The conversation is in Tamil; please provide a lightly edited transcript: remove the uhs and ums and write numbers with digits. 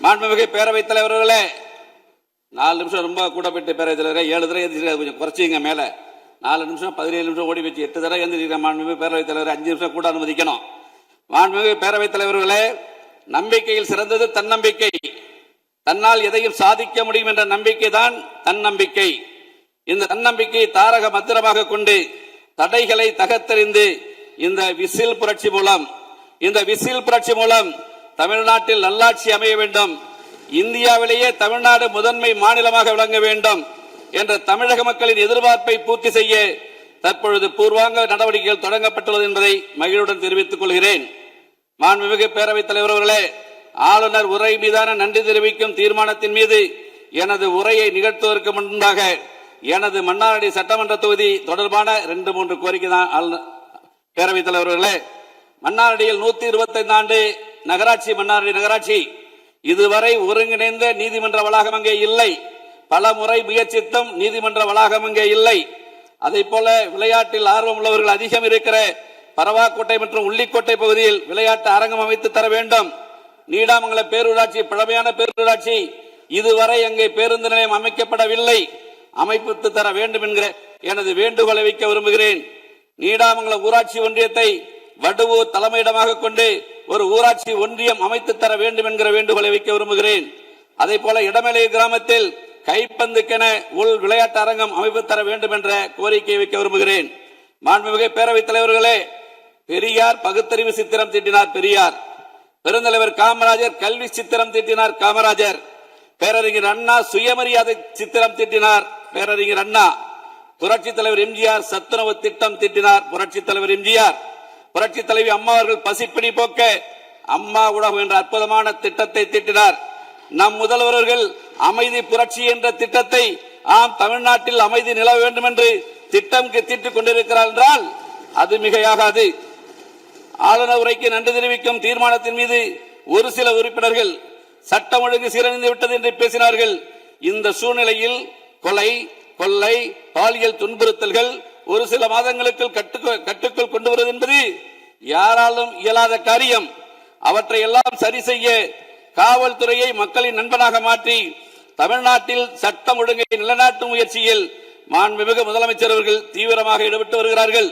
மாண்புமிகு பேரவைத் தலைவர்களே, 4 நிமிஷம் ரொம்ப கூட போயிட்டு பேரவைத் தலைவரே, 7 தடவை எழுந்திருக்க கொஞ்சம் குறைச்சிங்க. மேல 4 நிமிஷம் 17 நிமிஷம் ஓடி வச்சு 8 தடவை எழுந்திருக்க மாண்புமிகு பேரவைத் தலைவர் 5 நிமிஷம் கூட அனுமதிக்கணும். மாண்புமிகு பேரவைத் தலைவர்களே, நம்பிக்கையில் சிறந்தது தன்னம்பிக்கை. தன்னால் எதையும் சாதிக்க முடியும் என்ற நம்பிக்கை தான் தன்னம்பிக்கை. இந்த தன்னம்பிக்கையை தாரக மந்திரமாக கொண்டு தடைகளை தகர்த்தெறிந்து இந்த விசில் புரட்சி மூலம் தமிழ்நாட்டில் நல்லாட்சி அமைய வேண்டும், இந்தியாவிலேயே தமிழ்நாடு முதன்மை மாநிலமாக விளங்க வேண்டும் என்ற தமிழக மக்களின் எதிர்பார்ப்பை பூர்த்தி செய்ய தற்பொழுது பூர்வாங்க நடவடிக்கைகள் தொடங்கப்பட்டுள்ளது என்பதை மகிழ்வுடன் தெரிவித்துக் கொள்கிறேன். மாண்புமிகு பேரவைத் தலைவர் அவர்களே, ஆளுநர் உரை மீதான நன்றி தெரிவிக்கும் தீர்மானத்தின் மீது எனது உரையை நிகழ்த்துவதற்கு முன்பாக எனது மன்னார்குடி சட்டமன்ற தொகுதி தொடர்பான 2-3 கோரிக்கை தான். பேரவைத் தலைவர்களே, மன்னார்குடியில் 125 ஆண்டு நகராட்சி மன்னார்குடி நகராட்சி இதுவரை ஒருங்கிணைந்த நீதிமன்ற வளாகம் அங்கே இல்லை. பல முறை முயற்சித்தும் நீதிமன்ற வளாகம் அங்கே இல்லை. அதை போல விளையாட்டில் ஆர்வம் உள்ளவர்கள் அதிகம் இருக்கிற பரவாக்கோட்டை மற்றும் உள்ளிக்கோட்டை பகுதியில் விளையாட்டு அரங்கம் அமைத்து தர வேண்டும். நீடாமங்கல பேரூராட்சி பழமையான பேரூராட்சி, இதுவரை அங்கே பேருந்து நிலையம் அமைக்கப்படவில்லை, அமைப்பு தர வேண்டும் என்கிற எனது வேண்டுகோளை வைக்க விரும்புகிறேன். நீடாமங்கலம் ஊராட்சி ஒன்றியத்தை வடுவூர் தலைமையிடமாக கொண்டு ஒரு ஊராட்சி ஒன்றியம் அமைத்து தர வேண்டும் என்கிற வேண்டுகோளை வைக்க விரும்புகிறேன். அதே போல இடமலை கிராமத்தில் கைப்பந்துக்கென உள் விளையாட்டு அரங்கம் அமைப்பு தர வேண்டும் என்ற கோரிக்கையை வைக்க விரும்புகிறேன். மாண்புமிகு பேரவைத் தலைவர்களே, பெரியார் பகுத்தறிவு சித்திரம் தீட்டினார் பெரியார், பெருந்தலைவர் காமராஜர் கல்வி சித்திரம் தீட்டினார் காமராஜர், பேரறிஞர் அண்ணா சுயமரியாதை சித்திரம் தீட்டினார் பேரறிஞர் அண்ணா, புரட்சி தலைவர் எம்ஜிஆர் சத்துணவு திட்டம் தீட்டினார் புரட்சி தலைவர் எம்ஜிஆர், புரட்சி தலைவி அம்மா அவர்கள் பசிப்பிணி போக்க அம்மா உணவு என்ற அற்புதமான திட்டத்தை தீட்டினார். நம் முதல்வர்கள் அமைதி புரட்சி என்ற திட்டத்தை தமிழ்நாட்டில் அமைதி நிலவ வேண்டும் என்று திட்டம் தீட்டிக் கொண்டிருக்கிறார் என்றால் அது மிகையாகாது. ஆளுநர் உரைக்கு நன்றி தெரிவிக்கும் தீர்மானத்தின் மீது ஒரு சில உறுப்பினர்கள் சட்டம் ஒழுங்கு சீரழிந்து விட்டது என்று பேசினார்கள். இந்த சூழ்நிலையில் கொலை, கொள்ளை, பாலியல் துன்புறுத்தல்கள் ஒரு சில மாதங்களுக்கு கட்டுக்குள் கொண்டு வருவது என்பது யாராலும் இயலாத காரியம். அவற்றை எல்லாம் சரி செய்ய காவல்துறையை மக்களின் நண்பனாக மாற்றி தமிழ்நாட்டில் சட்டம் ஒழுங்கை நிலைநாட்டும் முயற்சியில் மாண்புமிகு முதலமைச்சர் அவர்கள் தீவிரமாக ஈடுபட்டு வருகிறார்கள்.